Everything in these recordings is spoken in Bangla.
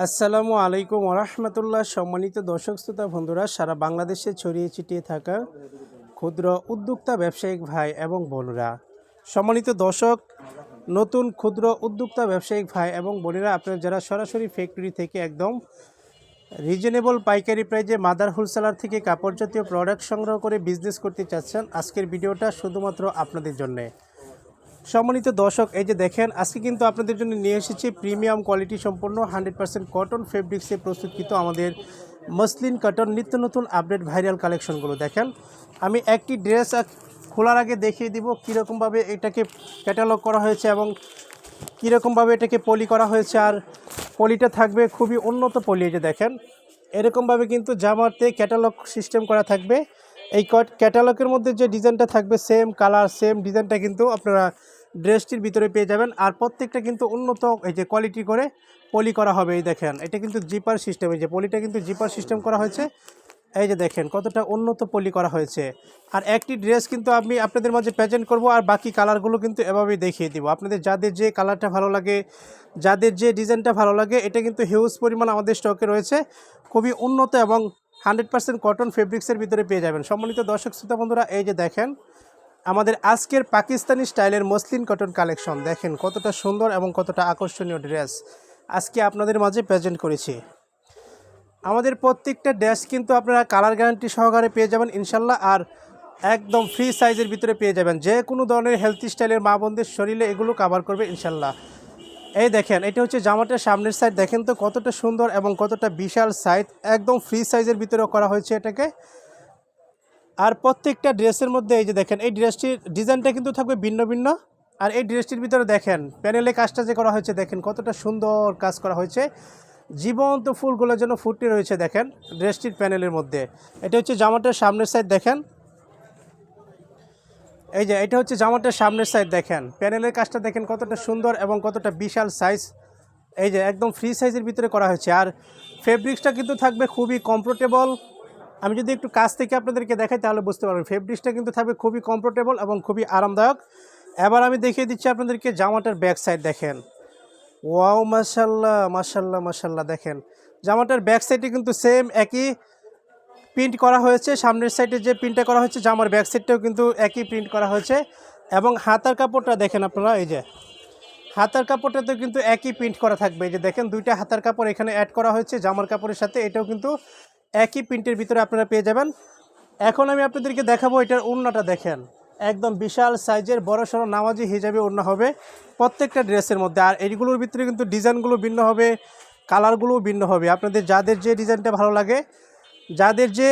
আসসালামু আলাইকুম ওরহমতুল্লাহ। সম্মানিত দর্শক শ্রোতা বন্ধুরা, সারা বাংলাদেশে ছড়িয়ে ছিটিয়ে থাকা ক্ষুদ্র উদ্যোক্তা ব্যবসায়িক ভাই এবং বোনেরা, সম্মানিত দর্শক, নতুন ক্ষুদ্র উদ্যোক্তা ব্যবসায়িক ভাই এবং বোনেরা, আপনারা যারা সরাসরি ফ্যাক্টরি থেকে একদম রিজনেবল পাইকারি প্রাইজে মাদার হোলসেলার থেকে কাপড় জাতীয় প্রোডাক্ট সংগ্রহ করে বিজনেস করতে চাচ্ছেন, আজকের ভিডিওটা শুধুমাত্র আপনাদের জন্যে। সম্মানিত দর্শক, এই যে দেখেন, আজকে কিন্তু আপনাদের জন্য নিয়ে এসেছি প্রিমিয়াম কোয়ালিটি সম্পন্ন 100% কটন ফেব্রিক্সে প্রস্তুতকৃত আমাদের মসলিন কটন নিত্য নতুন আপডেট ভাইরাল কালেকশনগুলো। দেখেন, আমি একটি ড্রেস খোলার আগে দেখিয়ে দিব কীরকমভাবে এটাকে ক্যাটালগ করা হয়েছে এবং কীরকমভাবে এটাকে পলি করা হয়েছে। আর পলিটা থাকবে খুবই উন্নত পলি। এই যে দেখেন, এরকমভাবে কিন্তু জামাতে ক্যাটালগ সিস্টেম করা থাকবে। এই ক্যাটালগের মধ্যে যে ডিজাইনটা থাকবে সেম কালার সেম ডিজাইনটা কিন্তু আপনারা ড্রেসটির ভিতরে পেয়ে যাবেন। আর প্রত্যেকটা কিন্তু উন্নত এই যে কোয়ালিটি করে পলি করা হবে। এই দেখেন, এটা কিন্তু জিপার সিস্টেম, এই যে পলিটা কিন্তু জিপার সিস্টেম করা হয়েছে। এই যে দেখেন কতটা উন্নত পলি করা হয়েছে। আর একটি ড্রেস কিন্তু আমি আপনাদের মাঝে প্রেজেন্ট করব, আর বাকি কালারগুলো কিন্তু এভাবেই দেখিয়ে দিব। আপনাদের যাদের যে কালারটা ভালো লাগে, যাদের যে ডিজাইনটা ভালো লাগে, এটা কিন্তু হিউজ পরিমাণ আমাদের স্টকে রয়েছে। খুবই উন্নত এবং 100% কটন ফেব্রিক্সের ভিতরে পেয়ে যাবেন। সম্মানিত দর্শক শ্রোতা বন্ধুরা, এই যে দেখেন আমাদের আজকের পাকিস্তানি স্টাইলের মসলিন কটন কালেকশন। দেখেন কতটা সুন্দর এবং কতটা আকর্ষণীয় ড্রেস আজকে আপনাদের মাঝে প্রেজেন্ট করেছি। আমাদের প্রত্যেকটা ড্রেস কিন্তু আপনারা কালার গ্যারান্টি সহকারে পেয়ে যাবেন ইনশাল্লাহ। আর একদম ফ্রি সাইজের ভিতরে পেয়ে যাবেন। যে কোনো ধরনের হেলথি স্টাইলের মা বোনদের শরীরে এগুলো কভার করবে ইনশাল্লাহ। এই দেখেন, এটা হচ্ছে জামাটার সামনের সাইড। দেখেন তো কতটা সুন্দর এবং কতটা বিশাল সাইজ, একদম ফ্রি সাইজের ভিতরে করা হয়েছে এটাকে। আর প্রত্যেকটা ড্রেসের মধ্যে এই যে দেখেন, এই ড্রেসটির ডিজাইনটা কিন্তু থাকবে ভিন্ন ভিন্ন। আর এই ড্রেসটির ভিতরে দেখেন প্যানেলে কাজটা যে করা হয়েছে, দেখেন কতটা সুন্দর কাজ করা হয়েছে। জীবন্ত ফুলগুলো যেন ফুটে রয়েছে দেখেন ড্রেসটির প্যানেলের মধ্যে। এটা হচ্ছে জামাটার সামনের সাইড। দেখেন এই যে এটা হচ্ছে জামাটার সামনের সাইড। দেখেন প্যানেলের কাজটা দেখেন কতটা সুন্দর এবং কতটা বিশাল সাইজ। এই যে একদম ফ্রি সাইজের ভিতরে করা হয়েছে। আর ফেব্রিক্সটা কিন্তু থাকবে খুবই কমফোর্টেবল। আমি যদি একটু কাছ থেকে আপনাদেরকে দেখাই তাহলে বুঝতে পারবেন। ফেব্রিক্সটা কিন্তু থাকবে খুবই কমফোর্টেবল এবং খুবই আরামদায়ক। এবার আমি দেখিয়ে দিচ্ছি আপনাদেরকে জামাটার ব্যাক সাইড। দেখেন, ওয়াও, মাশাল্লাহ মাশাল্লাহ মাশাল্লাহ। দেখেন জামাটার ব্যাক সাইডে কিন্তু সেম একই প্রিন্ট করা হয়েছে। সামনের সাইডে যে প্রিন্টটা করা হয়েছে, জামার ব্যাক সাইডটাও কিন্তু একই প্রিন্ট করা হয়েছে। এবং হাতার কাপড়টা দেখেন আপনারা, এই যে হাতার কাপড়টাতেও কিন্তু একই প্রিন্ট করা থাকবে। এই যে দেখেন দুইটা হাতার কাপড় এখানে অ্যাড করা হয়েছে জামার কাপড়ের সাথে। এটাও কিন্তু একই প্রিন্টের ভিতরে আপনারা পেয়ে যাবেন। এখন আমি আপনাদেরকে দেখাবো এটার ওড়নাটা। দেখেন একদম বিশাল সাইজের বড় সড়ো নামাজি হিজাবে ওড়না হবে প্রত্যেকটা ড্রেসের মধ্যে। আর এইগুলোর ভিতরে কিন্তু ডিজাইনগুলো ভিন্ন হবে, কালারগুলোও ভিন্ন হবে। আপনাদের যাদের যে ডিজাইনটা ভালো লাগে, যাদের যে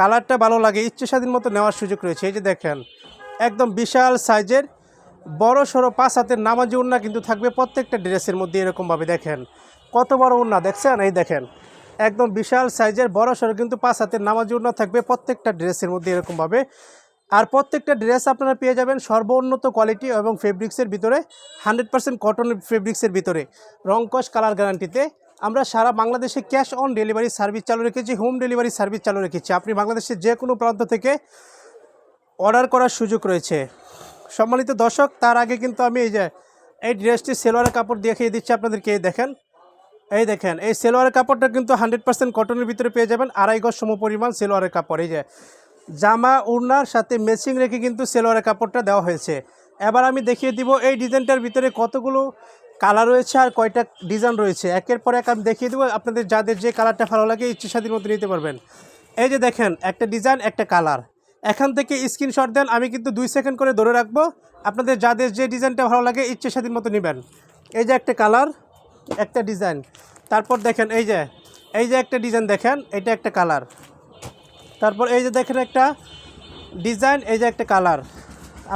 কালারটা ভালো লাগে, ইচ্ছে স্বাধীন মতো নেওয়ার সুযোগ রয়েছে। এই যে দেখেন একদম বিশাল সাইজের বড় সড়ো 5 হাতের নামাজি ওড়না কিন্তু থাকবে প্রত্যেকটা ড্রেসের মধ্যে এরকমভাবে। দেখেন কত বড় ওড়না দেখছেন। এই দেখেন একদম বিশাল সাইজের বড় সড়ো কিন্তু 5 হাতের নামাজি ওড়না থাকবে প্রত্যেকটা ড্রেসের মধ্যে এরকমভাবে। আর প্রত্যেকটা ড্রেস আপনারা পেয়ে যাবেন সর্বোন্নত কোয়ালিটি এবং ফেব্রিক্সের ভিতরে 100% কটন ফেব্রিক্সের ভিতরে রংকশ কালার গ্যারান্টিতে। আমরা সারা বাংলাদেশে ক্যাশ অন ডেলিভারি সার্ভিস চালু রেখেছি, হোম ডেলিভারি সার্ভিস চালু রেখেছি। আপনি বাংলাদেশের যে কোনো প্রান্ত থেকে অর্ডার করার সুযোগ রয়েছে। সম্মানিত দর্শক, তার আগে কিন্তু আমি এই ড্রেসটি সেলোয়ারের কাপড় দেখিয়ে দিচ্ছি আপনাদেরকে। এই দেখেন এই সেলোয়ারের কাপড়টা কিন্তু 100% কটনের ভিতরে পেয়ে যাবেন। 2.5 গজ সম পরিমাণ সেলোয়ারের কাপড়। এই যে জামা ওড়নার সাথে ম্যাচিং রেখে কিন্তু সেলোয়ারের কাপড়টা দেওয়া হয়েছে। এবার আমি দেখিয়ে দিব এই ডিজাইনটার ভিতরে কতগুলো কালার রয়েছে আর কয়টা ডিজাইন রয়েছে। একের পর এক আমি দেখিয়ে দেবো। আপনাদের যাদের যে কালারটা ভালো লাগে ইচ্ছে স্বাধীন মতো নিতে পারবেন। এই যে দেখেন একটা ডিজাইন একটা কালার, এখান থেকে স্ক্রিনশট দেন, আমি কিন্তু 2 সেকেন্ড করে ধরে রাখবো। আপনাদের যাদের যে ডিজাইনটা ভালো লাগে ইচ্ছে স্বাধীন মতো নেবেন। এই যে একটা কালার, একটা ডিজাইন। তারপর দেখেন এই যে একটা ডিজাইন, দেখেন এটা একটা কালার। তারপর এই যে দেখেন একটা ডিজাইন, এই যে একটা কালার।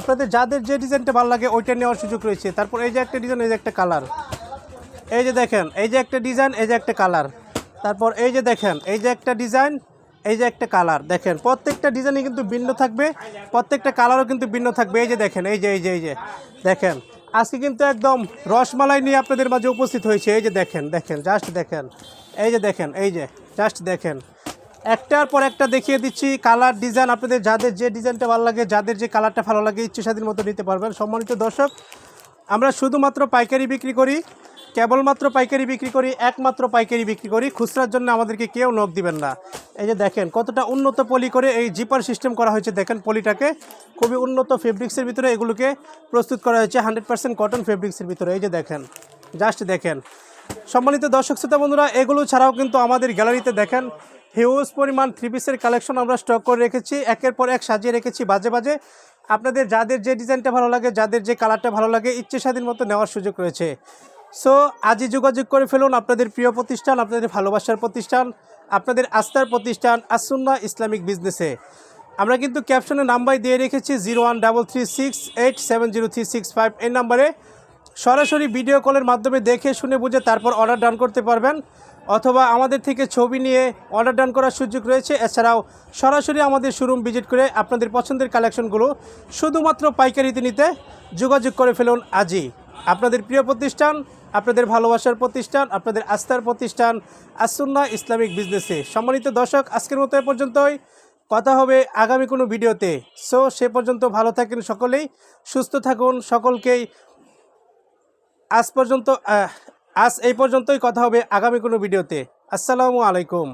আপনাদের যাদের যে ডিজাইনটা ভালো লাগে ওইটা নেওয়ার সুযোগ রয়েছে। তারপর এই যে একটা ডিজাইন, এই যে একটা কালার। এই যে দেখেন এই যে একটা ডিজাইন, এই যে একটা কালার। তারপর এই যে দেখেন এই যে একটা ডিজাইন, এই যে একটা কালার। দেখেন প্রত্যেকটা ডিজাইনই কিন্তু ভিন্ন থাকবে, প্রত্যেকটা কালারও কিন্তু ভিন্ন থাকবে। এই যে দেখেন এই যে দেখেন আজকে কিন্তু একদম রসমালাই নিয়ে আপনাদের মাঝে উপস্থিত হয়েছে। এই যে দেখেন জাস্ট দেখেন, এই যে দেখেন জাস্ট দেখেন একটার পর একটা দেখিয়ে দিচ্ছি কালার ডিজাইন। আপনাদের যাদের যে ডিজাইনটা ভালো লাগে, যাদের যে কালারটা ভালো লাগে ইচ্ছে স্বাধীন মতো নিতে পারবেন। সম্মানিত দর্শক, আমরা শুধুমাত্র পাইকারি বিক্রি করি, কেবলমাত্র পাইকারি বিক্রি করি, একমাত্র পাইকারি বিক্রি করি, খুচরার জন্য আমাদেরকে কেউ নক দিবেন না। এই যে দেখেন কতটা উন্নত পলি করে এই জিপার সিস্টেম করা হয়েছে, দেখেন পলিটাকে খুবই উন্নত ফেব্রিক্সের ভিতরে এগুলোকে প্রস্তুত করা হয়েছে 100% কটন ফেব্রিক্সের ভিতরে। এই যে দেখেন, জাস্ট দেখেন। সম্মানিত দর্শক শ্রোতা বন্ধুরা, এগুলো ছাড়াও কিন্তু আমাদের গ্যালারিতে দেখেন হিউজ পরিমাণ থ্রি পিসের কালেকশন আমরা স্টক করে রেখেছি, একের পর এক সাজিয়ে রেখেছি বাজে বাজে। আপনাদের যাদের যে ডিজাইনটা ভালো লাগে, যাদের যে কালারটা ভালো লাগে, ইচ্ছে স্বাধীন মতো নেওয়ার সুযোগ রয়েছে। সো আজই যোগাযোগ করে ফেলুন আপনাদের প্রিয় প্রতিষ্ঠান, আপনাদের ভালোবাসার প্রতিষ্ঠান, আপনাদের আস্থার প্রতিষ্ঠান আসুন্না ইসলামিক বিজনেসে। আমরা কিন্তু ক্যাপশনে নাম্বার দিয়ে রেখেছি 013368703665 এই নাম্বারে সরাসরি ভিডিও কলের মাধ্যমে দেখে শুনে বুঝে তারপর অর্ডার ডান করতে পারবেন, অথবা আমাদের থেকে ছবি নিয়ে অর্ডার ডান করার সুযোগ রয়েছে। এছাড়াও সরাসরি আমাদের শোরুম ভিজিট করে আপনাদের পছন্দের কালেকশনগুলো শুধুমাত্র পাইকারিতে নিতে যোগাযোগ করে ফেলুন আজই। আপনাদের প্রিয় প্রতিষ্ঠান, আপনাদের ভালোবাসার প্রতিষ্ঠান, আপনাদের আস্থার প্রতিষ্ঠান আসুন্না ইসলামিক বিজনেসে। সম্মানিত দর্শক, আজকের মতো এ পর্যন্তই, কথা হবে আগামী কোনো ভিডিওতে। সো সে পর্যন্ত ভালো থাকেন সকলেই, সুস্থ থাকুন সকলকেই। আজ এই পর্যন্তই, কথা হবে আগামী কোনো ভিডিওতে। আসসালামু আলাইকুম।